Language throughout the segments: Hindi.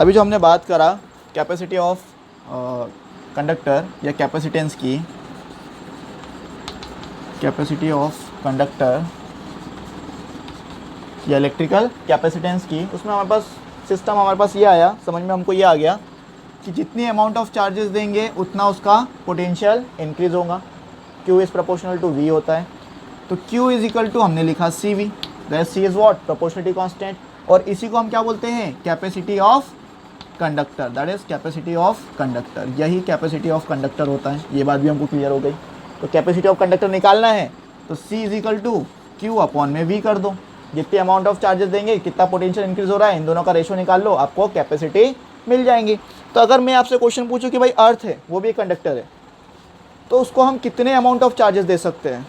अभी जो हमने बात करा कैपेसिटी ऑफ कंडक्टर या कैपेसिटेंस की, कैपेसिटी ऑफ कंडक्टर या इलेक्ट्रिकल कैपेसिटेंस की, उसमें हमारे पास सिस्टम हमारे पास ये आया, समझ में हमको ये आ गया कि जितनी अमाउंट ऑफ चार्जेस देंगे उतना उसका पोटेंशियल इंक्रीज़ होगा। Q is proportional to V होता है, तो Q इज इक्वल टू हमने लिखा CV, that C is what, proportionality constant, और इसी को हम क्या बोलते हैं, capacity of conductor, that is capacity of conductor. यही कैपेसिटी ऑफ कंडक्टर होता है, ये बात भी हमको क्लियर हो गई। तो कैपेसिटी ऑफ कंडक्टर निकालना है तो C is equal to Q upon में V कर दो, जितनी अमाउंट ऑफ चार्जेस देंगे कितना पोटेंशियल इंक्रीज हो रहा है, इन दोनों का रेशो निकाल लो, आपको कैपेसिटी मिल जाएंगी। तो अगर मैं आपसे क्वेश्चन पूछूं कि भाई अर्थ है, वो भी एक कंडक्टर है, तो उसको हम कितने अमाउंट ऑफ चार्जेस दे सकते हैं,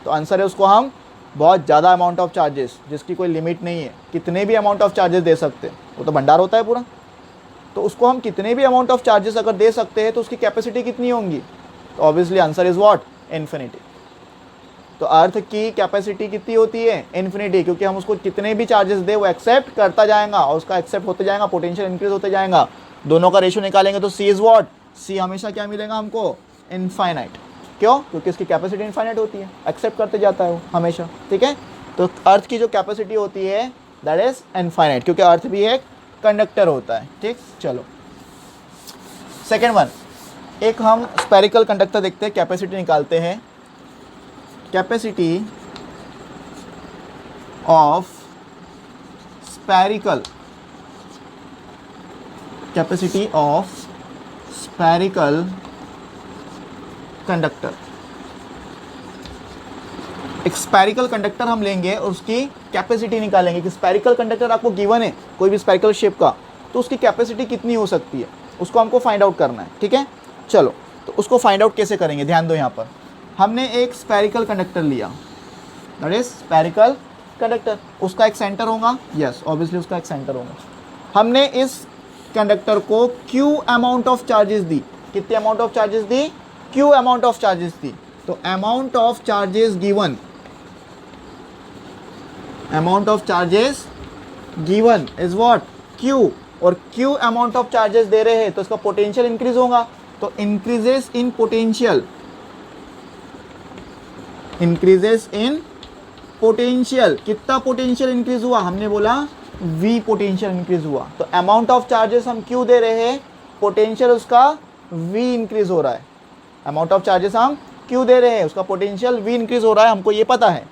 तो आंसर है उसको हम बहुत ज़्यादा अमाउंट ऑफ चार्जेस, जिसकी कोई लिमिट नहीं है, कितने भी अमाउंट ऑफ चार्जेस दे सकते हैं, वो तो भंडार होता है पूरा। तो उसको हम कितने भी अमाउंट ऑफ चार्जेस अगर दे सकते हैं तो उसकी कैपेसिटी कितनी होंगी, तो obviously answer is what, infinity. तो अर्थ की कैपेसिटी कितनी होती है, इन्फिनिटी, क्योंकि हम उसको कितने भी चार्जेस दे वो एक्सेप्ट करता जाएगा और उसका एक्सेप्ट होते जाएगा, पोटेंशियल इंक्रीज होते जाएगा। दोनों का रेशो निकालेंगे तो सी इज़ व्हाट, सी हमेशा क्या मिलेगा हमको, इनफाइनाइट। क्यों, क्योंकि उसकी कैपेसिटी इनफाइनाइट होती है, एक्सेप्ट करते जाता है वो हमेशा, ठीक है। तो अर्थ की जो कैपेसिटी होती है दैट इज इनफाइनाइट, क्योंकि अर्थ भी एक कंडक्टर होता है, ठीक। चलो सेकेंड वन, एक हम स्पेरिकल कंडक्टर देखते हैं, कैपेसिटी निकालते हैं। Capacity of spherical, capacity of spherical conductor. एक स्पेरिकल कंडक्टर हम लेंगे और उसकी कैपेसिटी निकालेंगे कि स्पेरिकल कंडक्टर आपको गिवन है कोई भी स्पेरिकल शेप का, तो उसकी कैपेसिटी कितनी हो सकती है, उसको हमको फाइंड आउट करना है, ठीक है। चलो तो उसको फाइंड आउट कैसे करेंगे, ध्यान दो। यहाँ पर हमने एक स्पेरिकल कंडक्टर लिया, दैट इज स्पेरिकल कंडक्टर, उसका एक सेंटर होगा, यस ऑब्वियसली उसका एक सेंटर होगा। हमने इस कंडक्टर को Q अमाउंट ऑफ चार्जेस दी, कितने अमाउंट ऑफ चार्जेस दी, Q अमाउंट ऑफ चार्जेस दी। तो amount of charges given, amount of charges given is what, Q, और Q अमाउंट ऑफ चार्जेस दे रहे हैं तो इसका पोटेंशियल इंक्रीज होगा, तो increases in potential, increases in potential, कितना पोटेंशियल इंक्रीज हुआ, हमने बोला V पोटेंशियल इंक्रीज हुआ। तो अमाउंट ऑफ चार्जेस हम Q दे रहे हैं, पोटेंशियल उसका V इंक्रीज हो रहा है। अमाउंट ऑफ चार्जेस हम Q दे रहे हैं, उसका पोटेंशियल V इंक्रीज हो रहा है, हमको ये पता है।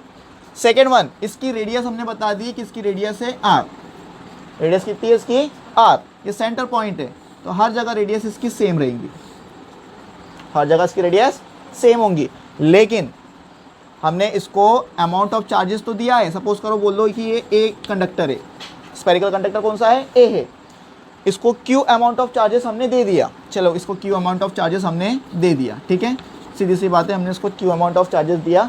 सेकेंड वन, इसकी रेडियस हमने बता दी कि इसकी रेडियस है R, रेडियस कितनी है इसकी, R, ये सेंटर पॉइंट है, तो हर जगह रेडियस इसकी सेम रहेंगी, हर जगह इसकी रेडियस सेम होंगी। लेकिन हमने इसको अमाउंट ऑफ चार्जेस तो दिया है, सपोज करो बोल दो कि ये ए कंडक्टर है, स्पेरिकल कंडक्टर कौन सा है, ए है, इसको Q अमाउंट ऑफ चार्जेस हमने दे दिया। चलो इसको Q अमाउंट ऑफ चार्जेस हमने दे दिया, ठीक है, सीधी सी बात है, हमने इसको Q अमाउंट ऑफ चार्जेस दिया।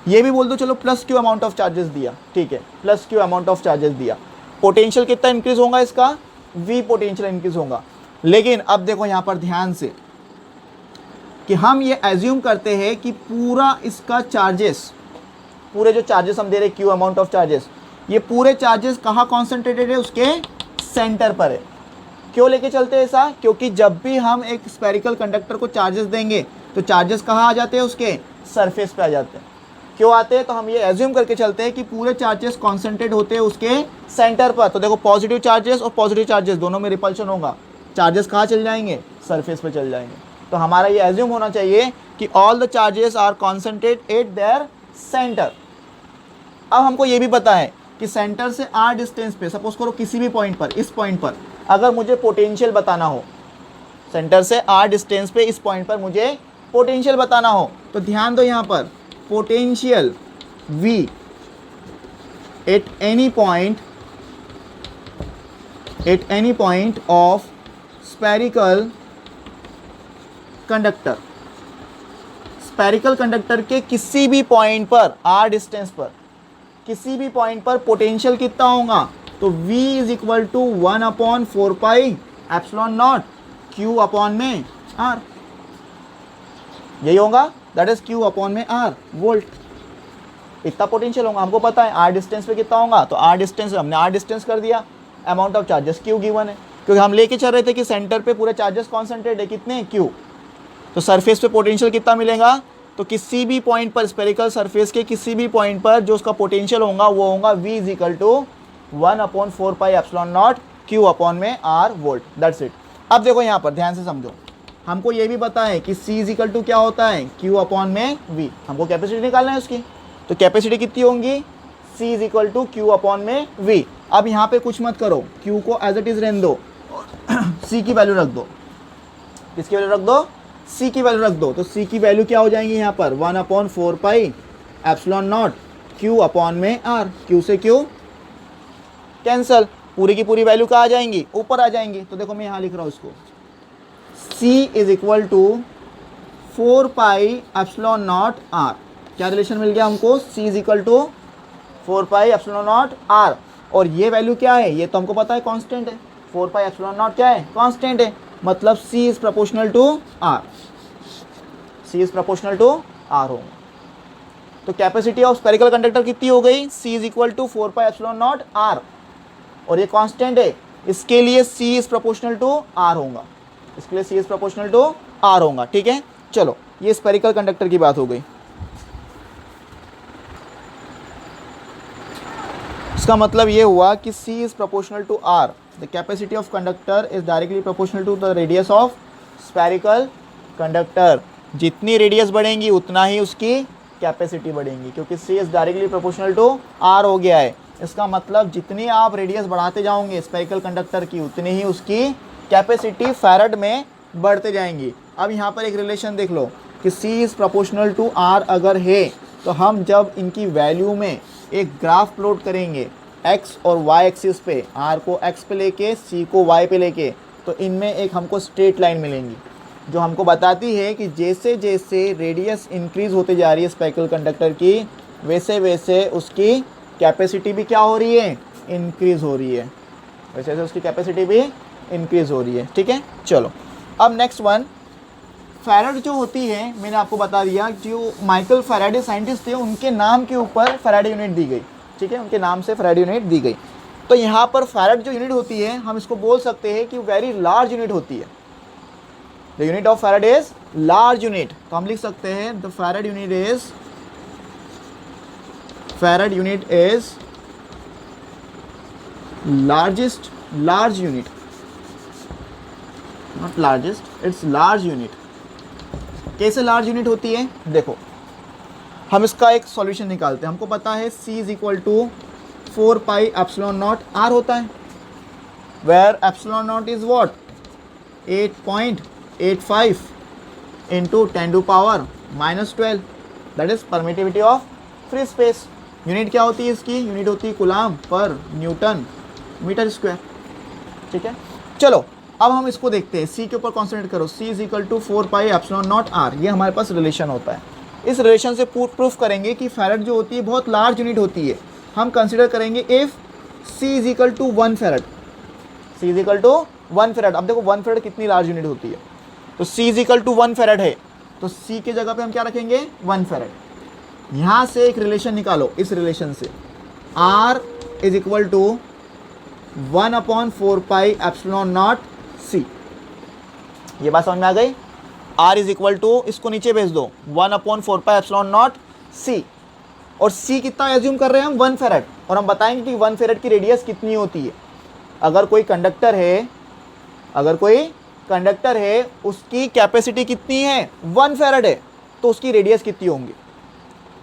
ये भी बोल दो चलो plus Q amount of charges दिया, ठीक है, plus Q amount of charges दिया। पोटेंशियल कितना इंक्रीज होगा इसका, V पोटेंशियल इंक्रीज होगा। लेकिन अब देखो यहाँ पर ध्यान से कि हम ये एज्यूम करते हैं कि पूरा इसका चार्जेस, पूरे जो चार्जेस हम दे रहे हैं Q अमाउंट ऑफ चार्जेस, ये पूरे चार्जेस कहाँ कॉन्सेंट्रेटेड है, उसके सेंटर पर है। क्यों लेके चलते हैं ऐसा, क्योंकि जब भी हम एक स्पेरिकल कंडक्टर को चार्जेस देंगे तो चार्जेस कहाँ आ जाते हैं, उसके सरफेस पे आ जाते हैं। क्यों आते हैं, तो हम ये एज्यूम करके चलते हैं कि पूरे चार्जेस कॉन्सेंट्रेट होते हैं उसके सेंटर पर। तो देखो पॉजिटिव चार्जेस और पॉजिटिव चार्जेस दोनों में रिपल्शन होगा, चार्जेस कहाँ चल जाएंगे, सरफेस पे चल जाएंगे। तो हमारा ये एज्यूम होना चाहिए कि all the charges are concentrate at their centre. अब हमको ये भी पता है कि सेंटर से R डिस्टेंस पे, सपोज करो किसी भी पॉइंट पर, इस पॉइंट पर अगर मुझे पोटेंशियल बताना हो, सेंटर से R डिस्टेंस पे इस पॉइंट पर मुझे पोटेंशियल बताना हो, तो ध्यान दो यहाँ पर potential V at any point of spherical conductor, spherical conductor के किसी भी पॉइंट पर, R डिस्टेंस पर किसी भी पॉइंट पर पोटेंशियल कितना होगा, तो V is equal to 1/4 pi epsilon naught Q upon में R, यही होगा, दैट इज Q अपॉन में R वोल्ट। इतना पोटेंशियल होगा, हमको पता है R डिस्टेंस पे कितना होगा, तो R डिस्टेंस, हमने R डिस्टेंस कर दिया, amount of charges Q given है, क्योंकि हम लेके चल रहे थे कि सेंटर पे पूरे चार्जेस कॉन्सेंट्रेट है, कितने Q, तो सरफेस पे पोटेंशियल कितना मिलेगा, तो किसी भी पॉइंट पर स्पेरिकल सरफेस के किसी भी पॉइंट पर जो उसका पोटेंशियल होगा वो होगा V is equal to 1/4πε0 Q upon में R वोल्ट, दैट्स इट। अब देखो यहाँ पर ध्यान से समझो, हमको ये भी पता है कि C इज इक्वल टू क्या होता है, Q अपॉन में V, हमको कैपेसिटी निकालना है उसकी, तो कैपेसिटी कितनी होंगी, C is equal to Q upon में V। अब यहाँ पे कुछ मत करो, Q को एज इट इज रहने दो, C की वैल्यू रख दो, किसकी वैल्यू रख दो, C की वैल्यू रख दो, तो C की वैल्यू क्या हो जाएंगी यहाँ पर 1/4πε0 Q अपॉन में R, Q से Q कैंसल, पूरी की पूरी वैल्यू कहाँ आ जाएंगी, ऊपर आ जाएंगी। तो देखो मैं यहाँ लिख रहा हूँ इसको, C is equal to 4πε0 R, क्या रिलेशन मिल गया हमको, C is equal to 4πε0 R, और ये वैल्यू क्या है, ये तो हमको पता है कांस्टेंट है, 4πε0 क्या है, कांस्टेंट है, मतलब C is proportional to R, C is proportional to R होगा। तो कैपेसिटी ऑफ स्फेरिकल कंडक्टर कितनी हो गई, C is equal to 4πε0 R, और ये कांस्टेंट है, इसके लिए C is proportional to R होगा, इसके लिए C is proportional to R होगा, ठीक है। चलो ये स्फेरिकल कंडक्टर की बात हो गई। इसका मतलब ये हुआ कि C is proportional to R, the capacity of conductor is directly proportional to the radius of spherical conductor, जितनी रेडियस बढ़ेंगी उतना ही उसकी कैपेसिटी बढ़ेंगी, क्योंकि C is directly proportional to R हो गया है। इसका मतलब जितनी आप रेडियस बढ़ाते जाओगे स्फेरिकल कंडक्टर की, उतनी ही उसकी कैपेसिटी फैराड में बढ़ते जाएंगी। अब यहाँ पर एक रिलेशन देख लो कि C is proportional to R अगर है, तो हम जब इनकी वैल्यू में एक ग्राफ प्लॉट करेंगे x और y एक्सिस पे, R को x पे लेके C को y पे लेके, तो इनमें एक हमको स्ट्रेट लाइन मिलेंगी जो हमको बताती है कि जैसे जैसे रेडियस इंक्रीज़ होते जा रही है स्फेरिकल कंडक्टर की, वैसे वैसे उसकी कैपेसिटी भी क्या हो रही है, इंक्रीज़ हो रही है, वैसे वैसे उसकी कैपेसिटी भी इंक्रीज़ हो रही है, ठीक है। चलो अब नेक्स्ट वन, फैराड जो होती है, मैंने आपको बता दिया, जो माइकल फैराडे साइंटिस्ट थे उनके नाम के ऊपर फैराडे यूनिट दी गई, ठीक है, उनके नाम से फैराडे यूनिट दी गई। तो यहाँ पर फैराड जो यूनिट होती है, हम इसको बोल सकते हैं कि वेरी लार्ज यूनिट होती है, the unit of farad is large unit. तो हम लिख सकते हैं the farad unit is largest large unit, not largest, it's large unit. कैसे लार्ज यूनिट होती है, देखो हम इसका एक सॉल्यूशन निकालते हैं। हमको पता है C is equal to 4πε0 R होता है, where ε0 is what, 8.85 into 10⁻⁻12, that is permittivity of free space. Unit क्या होती है इसकी, यूनिट होती है कूलाम पर न्यूटन मीटर स्क्वायर, ठीक है। चलो अब हम इसको देखते हैं, C के ऊपर कॉन्सेंट्रेट करो, C is equal to 4πε0 R, ये हमारे पास रिलेशन होता है। इस रिलेशन से प्रूफ करेंगे कि फैराड जो होती है बहुत लार्ज यूनिट होती है। हम कंसिडर करेंगे if C is equal to 1 farad, C is equal to 1 farad. अब देखो 1 फैराड कितनी लार्ज यूनिट होती है, तो C is equal to 1 farad है, तो C के जगह पे हम क्या रखेंगे, 1 फैराड। यहाँ से एक रिलेशन निकालो, इस रिलेशन से R is equal to 1/4πε0 C, ये बात समझ में आ गई। R इज इक्वल टू, इसको नीचे भेज दो, 1/4πε0 C, और C कितना एज्यूम कर रहे हैं हम, 1 फैराड, और हम बताएंगे कि 1 फैराड की रेडियस कितनी होती है। अगर कोई कंडक्टर है, उसकी कैपेसिटी कितनी है, 1 फैराड है, तो उसकी रेडियस कितनी होंगी,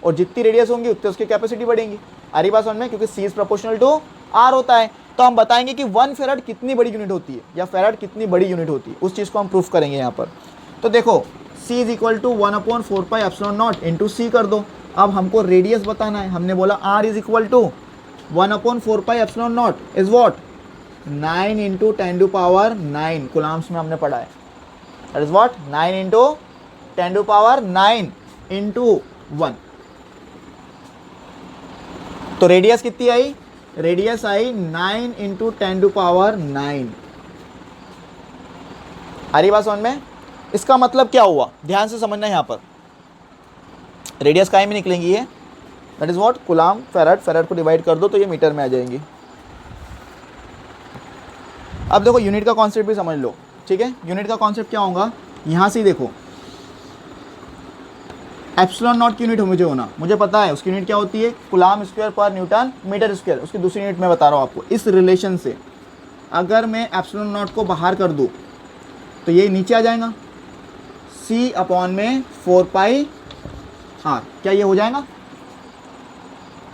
और जितनी रेडियस होंगी उतनी उसकी कैपेसिटी बढ़ेंगी। आ रही बात समझ में, क्योंकि C is proportional to R होता है। तो हम बताएंगे कि 1 फैराड कितनी बड़ी यूनिट होती है, या फैराड कितनी बड़ी यूनिट होती है, उस चीज़ को हम प्रूफ करेंगे यहाँ पर। तो देखो C is equal to 1/4πε0 into C कर दो। अब हमको रेडियस बताना है, हमने बोला R is equal to 1/4πε0 is what, 9 into 10⁻⁹ coulombs में हमने पढ़ा है, that is what, 9 into 10⁻⁹ into 1। तो रेडियस कितनी आई, रेडियस आई 9 इंटू 10⁻⁹। आ रही बात समझ में। इसका मतलब क्या हुआ, ध्यान से समझना, यहाँ पर रेडियस काय में निकलेंगी ये, that is what, coulomb farad, farad को डिवाइड कर दो तो ये मीटर में आ जाएंगी। अब देखो यूनिट का कॉन्सेप्ट भी समझ लो, ठीक है। यूनिट का कॉन्सेप्ट क्या होगा, यहाँ से ही देखो, एप्सिलॉन नॉट की यूनिट मुझे होना, मुझे पता है उसकी यूनिट क्या होती है, कूलम स्क्वायर पर न्यूटन मीटर स्क्वायर। उसकी दूसरी यूनिट मैं बता रहा हूँ आपको। इस रिलेशन से अगर मैं एप्सिलॉन नॉट को बाहर कर दूँ तो ये नीचे आ जाएगा, C अपॉन में 4 पाई r। क्या ये हो जाएगा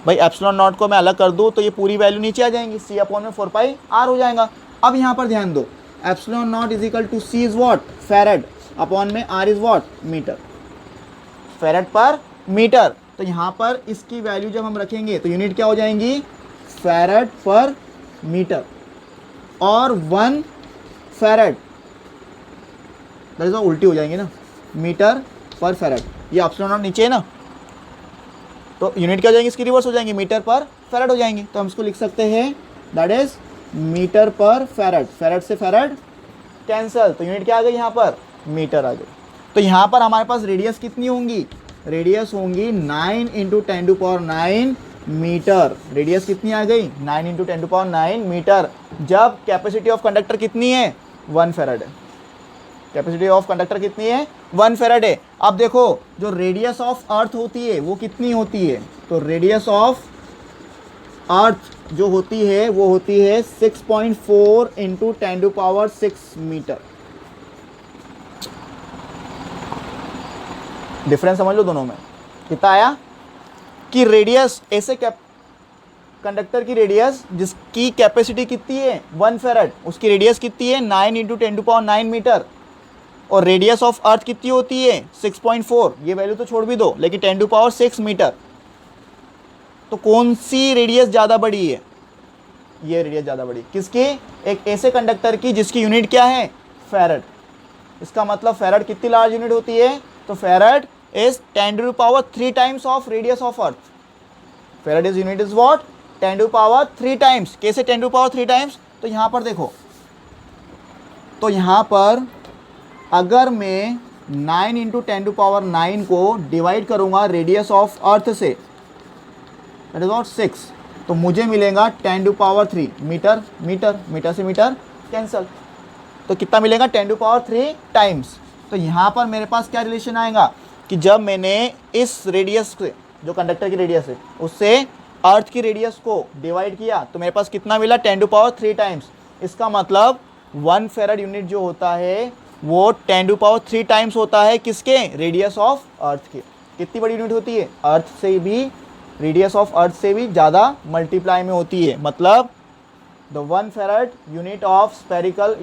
भाई, एप्सिलॉन नॉट को मैं अलग कर दूँ तो ये पूरी वैल्यू नीचे आ जाएंगी, C अपॉन में 4 पाई r हो जाएगा। अब यहाँ पर ध्यान दो, epsilon naught is equal to C is what, farad, upon में r is what, metre, farad पर मीटर। तो यहाँ पर इसकी वैल्यू जब हम रखेंगे तो यूनिट क्या हो जाएंगी, फैरेड पर मीटर, और 1 फैरेड उल्टी हो जाएंगी ना, मीटर पर फैरेड। ये एप्सिलॉन नॉट नीचे है ना, तो यूनिट क्या हो जाएंगी, इसकी रिवर्स हो जाएंगी, मीटर पर फैरेड हो जाएंगी। तो हम इसको लिख सकते हैं दैट इज मीटर पर फैरेड, फैरेड से फैरेड कैंसल, तो यूनिट क्या आ गई यहाँ पर, मीटर आ गई। तो यहाँ पर हमारे पास रेडियस कितनी होंगी, रेडियस होंगी 9 × 10⁹ मीटर। रेडियस कितनी आ गई, 9 × 10⁹ मीटर, जब कैपेसिटी ऑफ कंडक्टर कितनी है, 1 फैरेड है। कैपेसिटी ऑफ कंडक्टर कितनी है, 1 फैरेड है। अब देखो जो रेडियस ऑफ अर्थ होती है वो कितनी होती है, तो रेडियस ऑफ अर्थ जो होती है वो होती है 6.4 × 10⁶ मीटर। डिफरेंस समझ लो दोनों में, कितना आया कि रेडियस ऐसे कंडक्टर की रेडियस जिसकी कैपेसिटी कितनी है 1 फैरेड, उसकी रेडियस कितनी है 9 × 10⁹ मीटर, और रेडियस ऑफ अर्थ कितनी होती है 6.4, ये वैल्यू तो छोड़ भी दो, लेकिन 10⁶ मीटर। तो कौन सी रेडियस ज़्यादा बड़ी है, ये रेडियस ज़्यादा बड़ी किसकी, एक ऐसे कंडक्टर की जिसकी यूनिट क्या है, फैरेड। इसका मतलब फैरेड कितनी लार्ज यूनिट होती है, तो farad is 10⁻³ times of radius of earth. Farad is unit is what, 10⁻³ times. कैसे 10⁻³ टाइम्स, तो यहाँ पर देखो, तो यहाँ पर अगर मैं 9 × 10⁹ को डिवाइड करूँगा रेडियस ऑफ अर्थ से, दैट इज व्हाट 6, तो मुझे मिलेगा 10⁻³ मीटर, मीटर, मीटर से मीटर कैंसल, तो कितना मिलेगा 10⁻³ टाइम्स। तो यहाँ पर मेरे पास क्या रिलेशन आएगा कि जब मैंने इस रेडियस से, जो कंडक्टर की रेडियस है, उससे अर्थ की रेडियस को डिवाइड किया तो मेरे पास कितना मिला 10⁻³ टाइम्स। इसका मतलब 1 फैरेड यूनिट जो होता है वो 10⁻³ टाइम्स होता है किसके, रेडियस ऑफ अर्थ के। कितनी बड़ी यूनिट होती है, अर्थ से भी, रेडियस ऑफ अर्थ से भी ज़्यादा मल्टीप्लाई में होती है। मतलब the 1 farad unit of spherical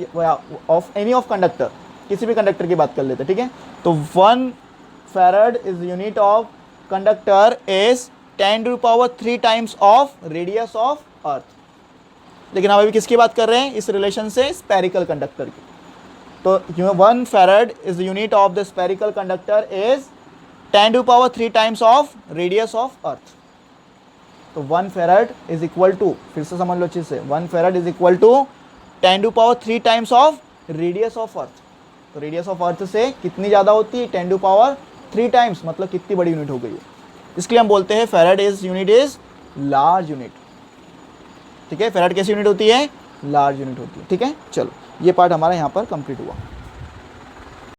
of any of conductor, किसी भी कंडक्टर की बात कर लेते हैं, ठीक है। तो 1 farad is unit of conductor is 10⁻³ times of radius of अर्थ। लेकिन हम अभी किसकी बात कर रहे हैं, इस रिलेशन से स्पेरिकल कंडक्टर की। तो 1 farad is unit of the spherical conductor is 10⁻³ times of radius of earth. तो 1 फैरेड इज इक्वल टू, फिर से समझ लो अच्छे से, 1 farad is equal to 10⁻³ times of radius of earth. तो रेडियस ऑफ अर्थ से कितनी ज़्यादा होती है, 10⁻³ टाइम्स, मतलब कितनी बड़ी यूनिट हो गई है। इसलिए हम बोलते हैं farad is unit is large unit, ठीक है। फैरेड कैसी यूनिट होती है, लार्ज यूनिट होती है, ठीक है। चलो ये पार्ट हमारा यहाँ पर कंप्लीट हुआ।